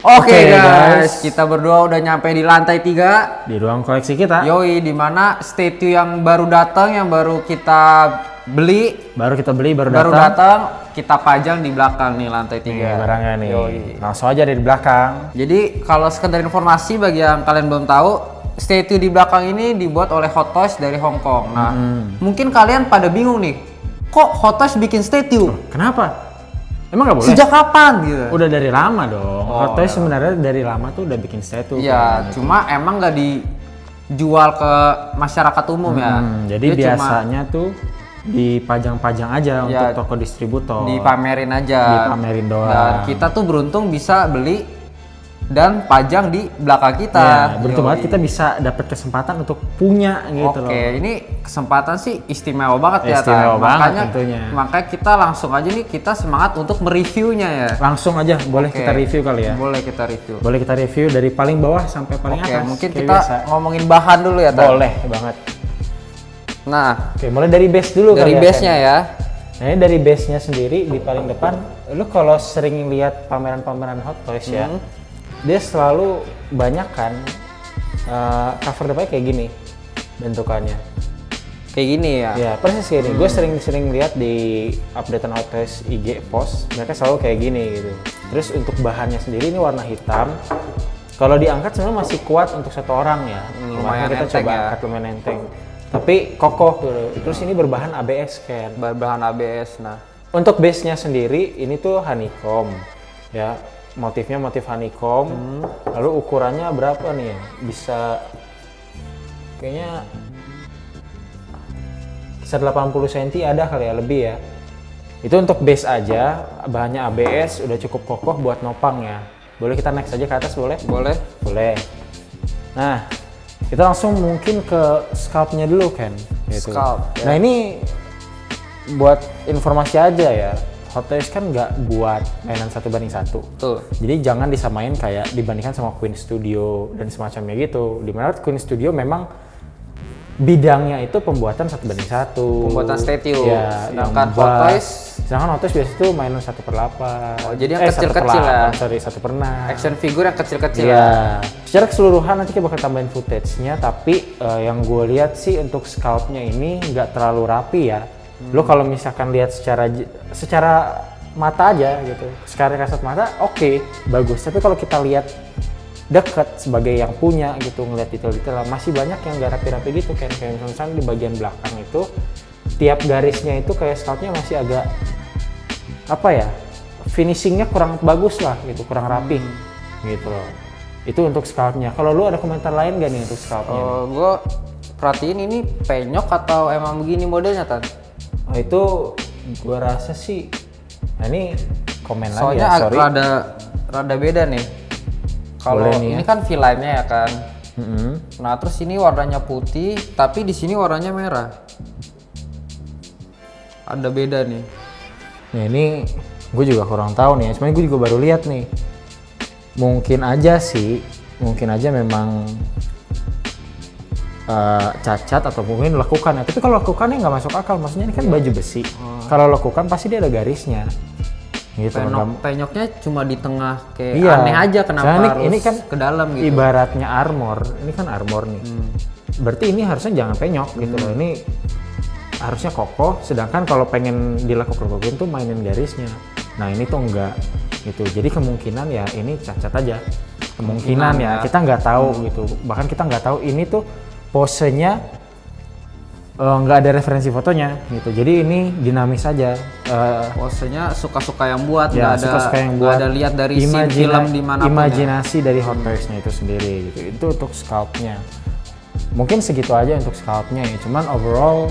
Oke guys, kita berdua udah nyampe di lantai 3 di ruang koleksi kita. Yoi, dimana statue yang baru datang, yang baru kita beli, baru datang, kita pajang di belakang nih lantai 3. Nih, barangnya nih. Yoi. Langsung aja dari belakang. Jadi kalau sekedar informasi bagi yang kalian belum tahu, statue di belakang ini dibuat oleh Hot Toys dari Hong Kong. Nah, mungkin kalian pada bingung nih, kok Hot Toys bikin statue? Kenapa? Emang nggak boleh? Sejak kapan gitu? Udah dari lama dong. Hot Toys sebenarnya dari lama tuh udah bikin statue. Iya, cuma emang nggak dijual ke masyarakat umum ya. Jadi dia biasanya tuh dipajang-pajang aja untuk toko distributor. Dipamerin aja. Dipamerin doang. Dan kita tuh beruntung bisa beli dan pajang di belakang kita. Ya, beruntung banget kita bisa dapat kesempatan untuk punya gitu loh. Oke, ini kesempatan sih istimewa banget ya. Istimewa banget tentunya. Makanya kita langsung aja nih, kita semangat untuk mereviewnya ya. Langsung aja, boleh kita review kali ya? Boleh kita review. Boleh kita review dari paling bawah sampai paling atas. Mungkin kita ngomongin bahan dulu ya, Tan. Boleh banget. Nah, oke, mulai dari base dulu dari base-nya ya. Nah, ini dari base-nya sendiri di paling depan, lu kalau sering lihat pameran-pameran Hot Toys ya, dia selalu banyak kan cover depannya kayak gini bentukannya. Kayak gini ya? Ya, persis kayak gini. Gue sering lihat di updatean Hot Toys IG post, mereka selalu kayak gini gitu. Terus untuk bahannya sendiri ini warna hitam. Kalau diangkat sebenarnya masih kuat untuk satu orang ya. Lumayan kita enteng coba ya. angkat lumayan enteng. Tapi kokoh tuh. Terus ini berbahan ABS kan. Berbahan ABS. Nah, untuk base-nya sendiri ini tuh honeycomb ya. Motifnya motif honeycomb. Lalu ukurannya berapa nih ya? Bisa kayaknya sekitar 80 cm ada kali ya, lebih ya. Itu untuk base aja, bahannya ABS, udah cukup kokoh buat nopang ya. Boleh kita next aja ke atas, boleh? boleh. Boleh. Nah, kita langsung mungkin ke scalp-nya dulu kan. Gitu. Scalp. Nah, ini buat informasi aja ya. Hot Toys kan nggak buat mainan 1:1. Tuh. Jadi jangan disamain kayak dibandingkan sama Queen Studio dan semacamnya gitu. Dimana Queen Studio memang bidangnya itu pembuatan 1:1. Pembuatan statue. Ya, sedangkan Hot Toys. Sedangkan Hot Toys biasa tuh mainan 1/8. Oh, jadi yang kecil-kecil ya. Sorry, 1/6. Action figure yang kecil-kecil ya. Secara keseluruhan nanti kita bakal tambahin footage-nya, tapi yang gue lihat sih untuk scalp-nya ini nggak terlalu rapi ya. Lo kalau misalkan lihat secara mata aja gitu, secara kasat mata oke, bagus. Tapi kalau kita lihat dekat sebagai yang punya gitu, ngeliat detail-detail masih banyak yang nggak rapi-rapi gitu. Kayak misalnya di bagian belakang itu tiap garisnya itu kayak scalp-nya masih agak apa ya, finishingnya kurang bagus lah gitu, kurang rapi gitu loh. Itu untuk scalp-nya. Kalau lu ada komentar lain gak nih untuk scalp-nya? Gue perhatiin ini penyok atau emang begini modelnya, Tan? Oh, itu gua rasa sih, nah ini komen soalnya lagi ya, sorry. rada beda nih. Kalau ini ya. Kan V-line-nya ya kan. Nah, terus ini warnanya putih, tapi di sini warnanya merah. Ada beda nih. Nah, ini gue juga kurang tahu nih. Sebenarnya gue juga baru lihat nih. Mungkin aja memang cacat atau mungkin lekukan ya. Tapi kalau lekukannya nggak masuk akal, maksudnya ini kan baju besi. Kalau lekukan pasti dia ada garisnya. Gitu. Penyoknya cuma di tengah kayak aneh aja kenapa harus ini kan ke dalam gitu. Ibaratnya armor. Ini kan armor nih. Berarti ini harusnya jangan penyok gitu loh. Ini harusnya kokoh, sedangkan kalau pengen dilekuk-lekukin tuh mainin garisnya. Nah, ini tuh enggak gitu. Jadi kemungkinan ya ini cacat aja. Kemungkinan ya, kita nggak tahu gitu. Bahkan kita nggak tahu ini tuh posenya nggak ada referensi fotonya gitu. Jadi ini dinamis aja. Posenya suka-suka yang buat, ya, nggak ada lihat dari film di mana. Imajinasi dari Hot Toys-nya itu sendiri gitu. Itu untuk scalp-nya. Mungkin segitu aja untuk scalp-nya ya. Cuman overall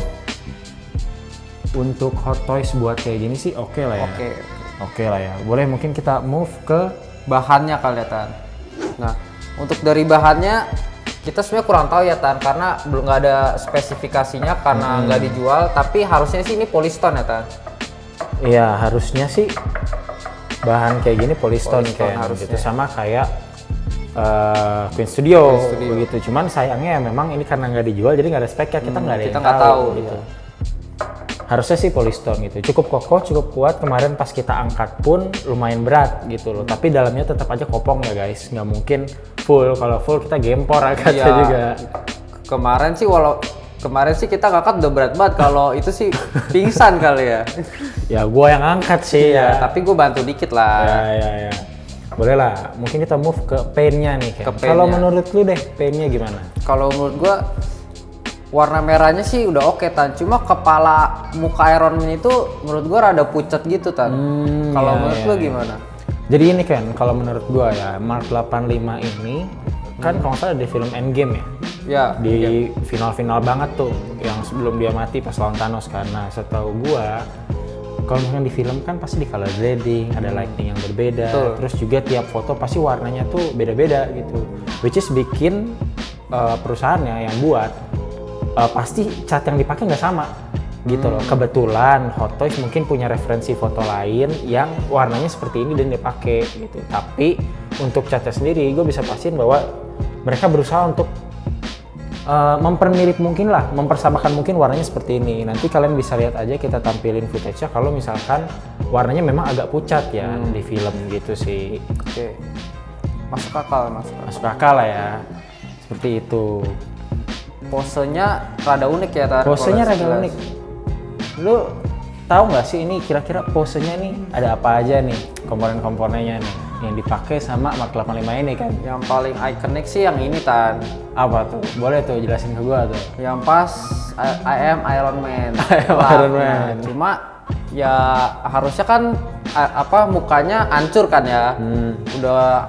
untuk Hot Toys buat kayak gini sih oke lah ya. Oke lah ya. Boleh mungkin kita move ke bahannya kali ya, Tan. Nah, untuk dari bahannya kita sebenarnya kurang tahu ya, Tan, karena belum nggak ada spesifikasinya karena nggak dijual. Tapi harusnya sih ini polystone ya, Tan. Iya, harusnya sih bahan kayak gini polystone kayak harusnya. gitu, sama kayak Queen Studio begitu. Cuman sayangnya memang ini karena nggak dijual jadi nggak ada speknya, kita nggak ada yang tahu gitu. harusnya sih polystone gitu, cukup kokoh, cukup kuat. Kemarin pas kita angkat pun lumayan berat gitu loh, tapi dalamnya tetap aja kopong ya guys, nggak mungkin full. Kalau full kita gempor angkatnya Iya. juga. Kemarin sih kita ngangkat udah berat banget, kalau itu sih pingsan kali ya. Ya gua yang angkat sih Ya, ya. tapi gue bantu dikit lah. Ya. Boleh lah, mungkin kita move ke paint-nya nih Ken. Ke paint-nya. Kalau menurut lu deh, paint-nya gimana? Kalau menurut gua warna merahnya sih udah oke Tan, cuma kepala muka Iron Man itu menurut gua rada pucat gitu Tan. Kalau iya, menurut iya, lu iya. gimana? Jadi ini kan, kalau menurut gua ya, Mark 85 ini kan kalau nggak salah di film Endgame ya, Ya, di final-final banget tuh, yang sebelum dia mati pas lawan Thanos. Karena setahu gua, kalau misalkan di film kan pasti di color grading, ada lighting yang berbeda, Betul. terus juga tiap foto pasti warnanya tuh beda-beda gitu, which is bikin perusahaannya yang buat pasti cat yang dipakai nggak sama gitu loh. Kebetulan Hot Toys mungkin punya referensi foto lain yang warnanya seperti ini dan dia pakai gitu. Tapi untuk catnya sendiri, gue bisa pastiin bahwa mereka berusaha untuk mempermirip mungkin lah, mempersamakan mungkin warnanya seperti ini. Nanti kalian bisa lihat aja, kita tampilin footage-nya kalau misalkan warnanya memang agak pucat ya di film gitu sih. Oke. Masuk akal, masuk akal. Masuk akal lah ya, seperti itu. Posenya rada unik ya Tan. Posenya kalau rada sekilas. unik. Lu tahu nggak sih ini kira-kira posenya nih ada apa aja nih, komponen-komponennya nih yang dipakai sama Mark 85 ini kan? Yang paling ikonik sih yang ini Tan. Apa tuh? Boleh tuh jelasin ke gua tuh. Yang pas I am Iron Man. I am Lah, Iron Man. nah, cuma ya harusnya kan mukanya hancur kan ya. Udah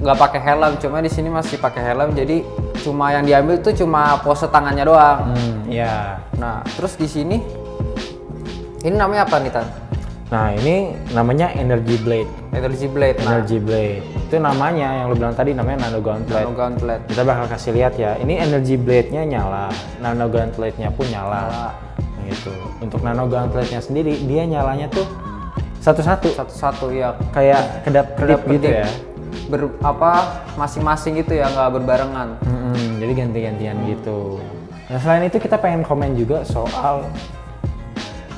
nggak pakai helm, cuma di sini masih pakai helm, jadi cuma yang diambil tuh cuma pose tangannya doang. Ya. Nah, terus di sini ini namanya apa nih Tan? Nah ini namanya Energy Blade. Energy Blade. Nah, Energy Blade. Itu namanya yang lu bilang tadi namanya Nano Gauntlet. Nano Gauntlet. Kita bakal kasih lihat ya. Ini Energy Blade-nya nyala, Nano Gauntlet-nya pun nyala. Gitu. Untuk Nano Gauntlet-nya sendiri dia nyalanya tuh satu-satu. Satu-satu ya. Kayak kedap-kedip gitu ya. Masing-masing gitu ya, nggak berbarengan. Jadi ganti-gantian gitu. Nah selain itu kita pengen komen juga soal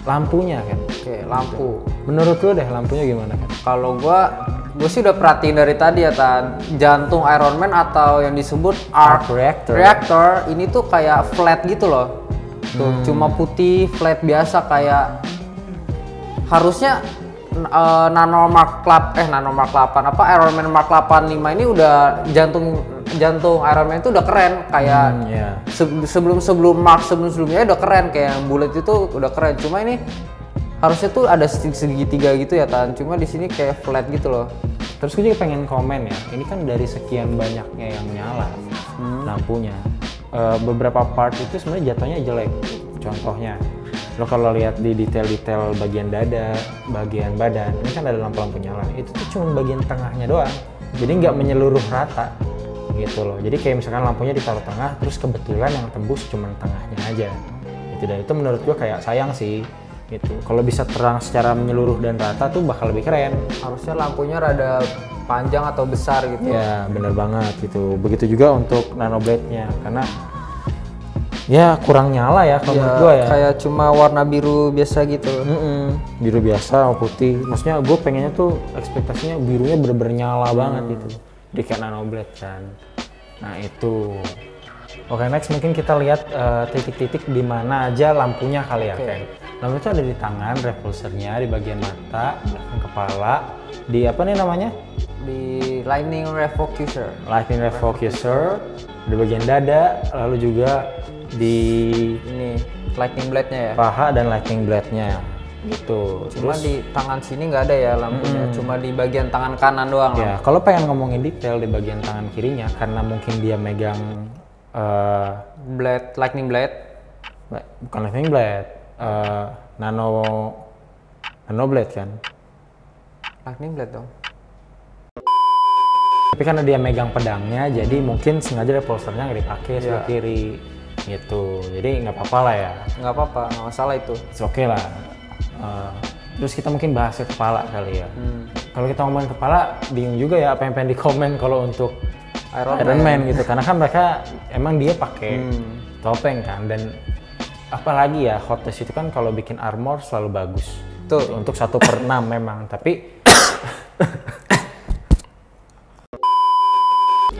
lampunya kan. Oke, lampu. Menurut lu deh lampunya gimana kan? Kalau gue sih udah perhatiin dari tadi ya Tan, jantung Iron Man atau yang disebut arc reactor ini tuh kayak flat gitu loh. Tuh cuma putih flat biasa, kayak harusnya Nano Mark 8 Iron Man Mark 85 ini udah jantung Iron Man itu udah keren kayak sebelum Mark sebelumnya udah keren, kayak yang bullet itu udah keren. Cuma ini harusnya tuh ada segitiga gitu ya Tan, cuma di sini kayak flat gitu loh. Terus gue juga pengen komen ya, ini kan dari sekian banyaknya yang nyala lampunya, beberapa part itu sebenarnya jatuhnya jelek. Contohnya, lo kalau lihat di detail-detail bagian dada, bagian badan, ini kan ada lampu-lampu nyala. Itu tuh cuma bagian tengahnya doang, jadi nggak menyeluruh rata gitu loh. Jadi kayak misalkan lampunya ditaruh tengah, terus kebetulan yang tembus cuma tengahnya aja. Gitu, dan itu menurut gue kayak sayang sih. Gitu. Kalau bisa terang secara menyeluruh dan rata tuh bakal lebih keren. Harusnya lampunya rada panjang atau besar gitu. Ya bener banget gitu. Begitu juga untuk Nano Blade-nya, karena ya kurang nyala ya kalau menurut gue ya. Kayak cuma warna biru biasa gitu. Biru biasa sama putih. Maksudnya gue pengennya tuh ekspektasinya birunya bener-bener nyala banget gitu. Di kayak Nano Blade kan. Nah itu. Oke, next mungkin kita lihat titik-titik di mana aja lampunya kali ya. Kan? Lampu itu ada di tangan, repulsernya, di bagian mata, belakang kepala, di apa nih namanya? Di lightning refocuser. Lightning refocuser, di bagian dada, lalu juga di Ini lightning blade-nya ya. paha dan lightning blade-nya gitu. Cuma di tangan sini nggak ada ya lampunya, cuma di bagian tangan kanan doang. Ya, kalau pengen ngomongin detail di bagian tangan kirinya, karena mungkin dia megang Lightning blade. bukan lightning blade, nano blade kan. Lightning blade dong. Tapi karena dia megang pedangnya, jadi mungkin sengaja repulsernya nggak dipakai sebelah kiri gitu. Jadi nggak apa-apa lah ya. Nggak apa-apa, nggak masalah itu. Oke lah. Terus kita mungkin bahas ke kepala kali ya. Kalau kita ngomongin kepala, bingung juga ya apa yang pengen dikomen kalau untuk Iron Man gitu. Karena kan mereka emang dia pakai topeng kan, dan apalagi ya Hot Toys itu kan kalau bikin armor selalu bagus. Tuh. Untuk 1/6 memang, tapi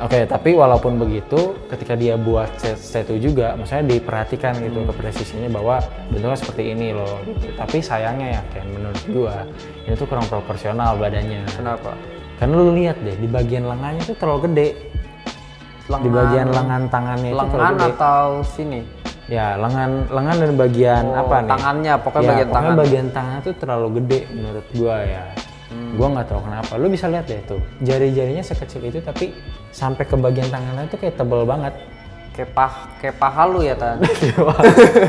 Oke, tapi walaupun begitu, ketika dia buat statue juga, maksudnya diperhatikan gitu ke presisinya bahwa bentuknya seperti ini loh, gitu. Tapi sayangnya ya, Ken, menurut gua, ini tuh kurang proporsional badannya. Kenapa? Karena lu lihat deh, di bagian lengannya tuh terlalu gede. Di bagian lengan tangannya itu terlalu gede. Lengan atau sini? Ya, lengan dan bagian apa nih? Tangannya, pokoknya ya, bagian tangan. bagian tangannya tuh terlalu gede menurut gua ya. Gua nggak tahu kenapa. Lu bisa lihat deh tuh, jari-jarinya sekecil itu tapi sampai ke bagian tangannya itu kayak tebel banget. Kayak paha lu ya, Tan?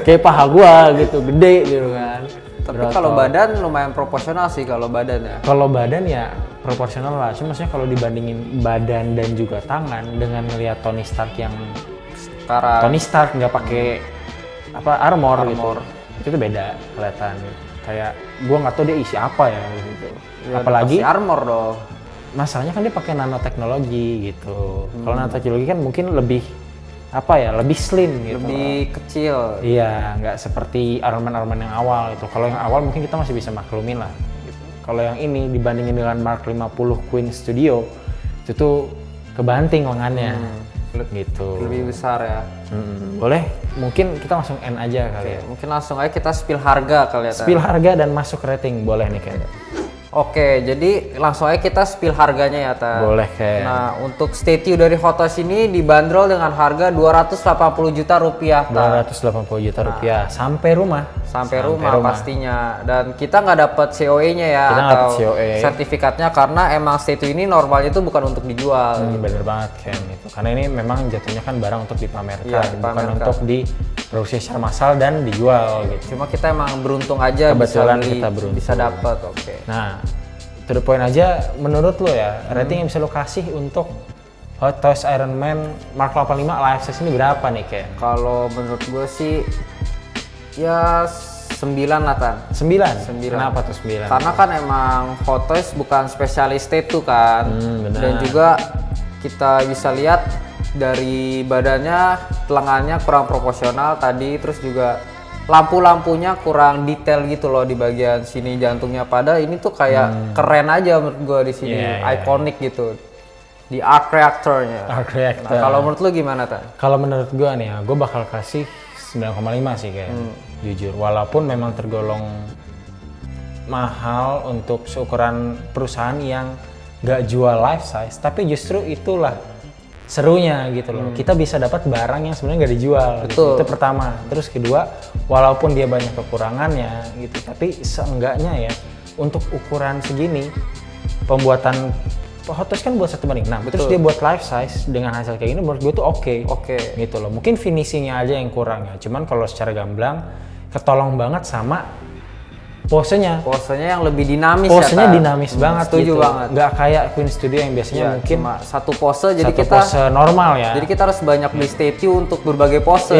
Kayak paha gua gitu, gede gitu kan. Tapi kalau badan lumayan proporsional sih kalau badan ya. Kalau badan ya proporsional lah. Cuma maksudnya kalau dibandingin badan dan juga tangan dengan ngelihat Tony Stark yang Sekarang Tony Stark nggak pakai armor gitu. Itu tuh beda kelihatan. Kayak gua nggak tahu dia isi apa ya gitu. Ya, apalagi armor dong. Masalahnya kan dia pakai nanoteknologi gitu. Kalau nanoteknologi kan mungkin lebih lebih slim gitu. Lebih kecil. Iya, nggak seperti Iron Man yang awal itu. Kalau yang awal mungkin kita masih bisa maklumin lah. Gitu. Kalau yang ini dibandingin dengan Mark 50 Queen Studio itu tuh kebanting lengannya. Gitu. Lebih besar ya. Boleh, mungkin kita langsung end aja kali ya. Mungkin langsung aja kita spill harga kali ya. Spill harga dan masuk rating boleh nih kayaknya. Oke, jadi langsung aja kita spill harganya ya, Tan. Boleh, Ken. Nah, untuk statue dari Hot Toys ini dibanderol dengan harga 280 juta rupiah, Tan. 280 juta rupiah sampai rumah. Sampai rumah pastinya. Dan kita nggak dapat COE-nya ya, kita atau COE. sertifikatnya, karena emang statue ini normalnya itu bukan untuk dijual. Bener banget, Ken. Gitu. Karena ini memang jatuhnya kan barang untuk dipamerkan, bukan untuk diproduksi secara massal dan dijual gitu. Cuma kita emang beruntung aja kebetulan bisa beli, kita beruntung. bisa dapat. Oke. Nah, to the point aja, menurut lo ya, rating yang bisa lo kasih untuk Hot Toys Iron Man Mark 85 life size ini berapa nih, Ken? Kalau menurut gue sih ya 9 lah, Tan. 9? Kenapa tuh 9? Karena kan emang Hot Toys bukan spesialis statue kan. Dan juga kita bisa lihat dari badannya, lengannya kurang proporsional tadi, terus juga lampu-lampunya kurang detail gitu loh di bagian sini jantungnya. Pada ini tuh kayak keren aja menurut gua di sini, ikonik gitu. Di arc reactor-nya. Arc reactor. Nah, kalau menurut lu gimana, Tan? Kalau menurut gua nih ya, gua bakal kasih 9,5 sih kayak jujur. Walaupun memang tergolong mahal untuk seukuran perusahaan yang nggak jual life size, tapi justru itulah serunya gitu loh. Kita bisa dapat barang yang sebenarnya nggak dijual. Gitu. Itu pertama. Terus kedua, walaupun dia banyak kekurangannya gitu, tapi seenggaknya ya untuk ukuran segini, pembuatan Hot Toys kan buat 1/6. Terus dia buat life size dengan hasil kayak gini, menurut gue tuh oke. Gitu loh. Mungkin finishingnya aja yang kurang ya. Cuman kalau secara gamblang ketolong banget sama posenya yang lebih dinamis. Posenya dinamis banget. Setuju banget. Nggak kayak Queen Studio yang biasanya mungkin cuma satu pose, jadi kita pose normal ya. Jadi kita harus banyak beli statue untuk berbagai pose.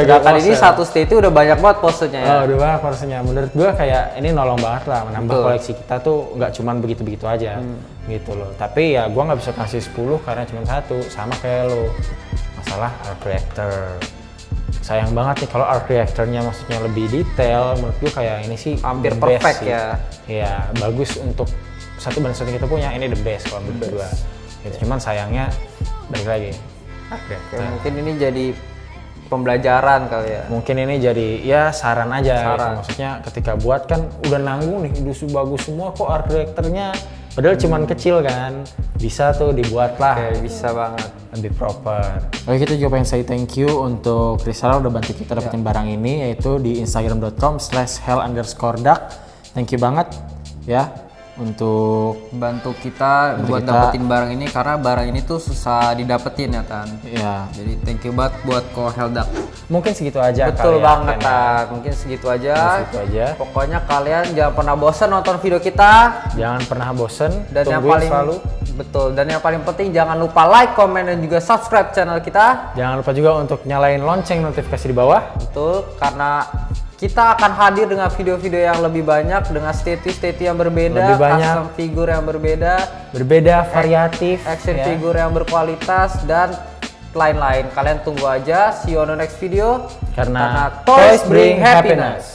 Kali ini satu statue udah banyak banget posenya ya. Udah banyak posenya. Menurut gua kayak ini nolong banget lah, menambah koleksi kita tuh nggak cuman begitu-begitu aja. Gitu loh. Tapi ya gua nggak bisa kasih 10 karena cuma satu, sama kayak lo. Masalah art reactor. Sayang banget nih kalau art reactor-nya maksudnya lebih detail. Menurut gue kayak ini sih hampir perfect ya. Iya, bagus untuk satu banding satu kita punya, ini the best kalau menurut gue. Gitu. Cuman sayangnya balik lagi. Mungkin ini jadi pembelajaran kali ya. Mungkin ini jadi ya saran aja. Gitu. Maksudnya ketika buat kan udah nanggung nih, udah bagus semua kok art reactor-nya. Padahal cuman kecil kan, bisa tuh dibuat lah. Bisa banget. Lebih proper. Oke, kita juga pengen say thank you untuk Rizal udah bantu kita dapetin barang ini, yaitu di instagram.com/hell_duck. Thank you banget ya untuk bantu kita buat dapetin barang ini, karena barang ini tuh susah didapetin ya, Tan. Iya. Jadi thank you banget buat Hell_duck. Mungkin segitu aja. Betul banget, Tan. Mungkin segitu aja. Pokoknya kalian jangan pernah bosan nonton video kita. Jangan pernah bosan. Dan yang paling selalu. Betul. Dan yang paling penting jangan lupa like, komen, dan juga subscribe channel kita. Jangan lupa juga untuk nyalain lonceng notifikasi di bawah. Betul. Karena kita akan hadir dengan video-video yang lebih banyak, dengan statue-statue yang berbeda, custom figur yang berbeda, variatif, action figure yang berkualitas, dan lain-lain. Kalian tunggu aja, see you on the next video. Karena toys bring happiness.